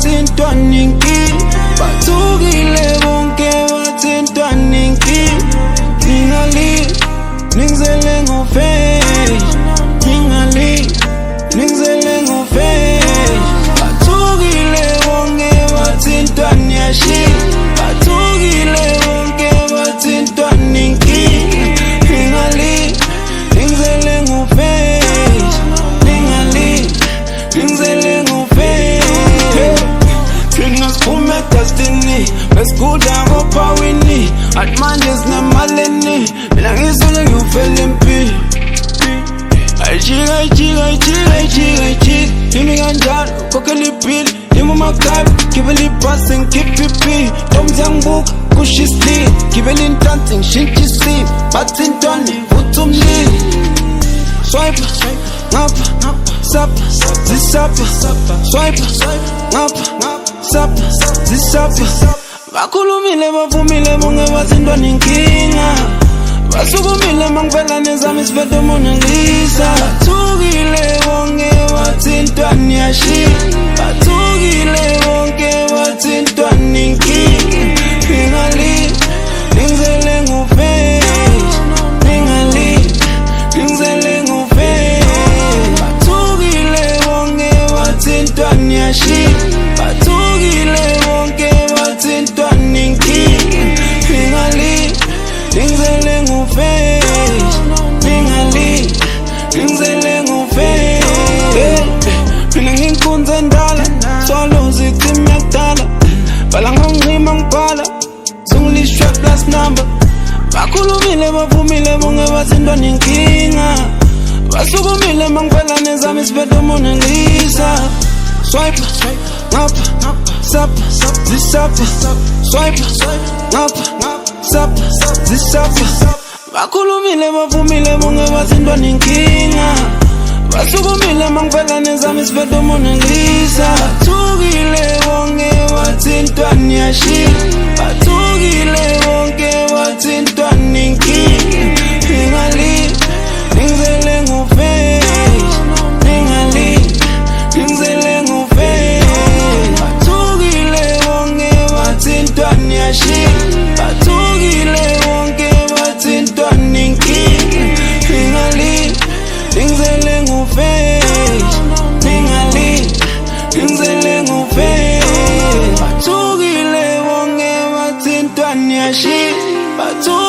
bathintwa ninkinga, bathukile bonke bathintwa ninkinga. Ningali ningizele ngofesh, ningali ningizele ngofesh. Bathukile bonke bathintwa niyashila, bathukile bonke bathintwa ninkinga. Ningali ningizele ngofesh, ningali ningizele ngofesh. Thina siphume destiny, besikuda ngopawini, athi manje sinemalini, mina ngisuke ngiyofela empini. Ayijika ayijika ayijika ayijika ayijika, yimi kanjalo ukhokhela ibhili, yimi umakhaya gibela ibhasi ngikhipha ipi. Ntombi yangibuka kusho isili, gibela inhlansi ngishintsha isimo, bathintwane vutha umlilo. Swipe ngapha sapha zisapha, swipe ngapha sapha zisapha. Bakhulumile bavumile bonke bathintwa ninkinga, basukumile mangivela nezami isifetho Mona Lisa. Bathukile bonke bathintwa niyashila, bathukile bonke bathintwa ninkinga. Ningali ningizele ngofesh, ningali ningizele ngofesh. Bathukile bonke bathintwa niyashila, bathukile bonke bathintwa ninkinga. Ningali ningizele ngofesh, ningali ningizele ngofesh. Mina nginkunze ndala, solo zithimi yakudala, bhala ngangima ngibhala, sungilishwa plus number. Bakhulumile bavumile bonke bathintwa ninkinga, basukumile mangivela nezami isifetho Mona Lisa. Swipe ngapha sapha zisapha, swipe ngapha sapha zisapha. Bakhulumile bavumile bonke bathintwa ninkinga, basukumile mangivela nezami isifetho Mona Lisa. Bathukile bonke bathintwa niyashila, bathukile bonke bathintwa ninkinga. Ningali ningizele ngofesh, ningali ningizele ngofesh. Bathukile bonke bathintwa niyashila, bathukile bonke bathintwa ninkinga. Ningali ningizele ngofesh, ningali ningizele ngofesh. Bathukile bonke bathintwa niyashila, bathukile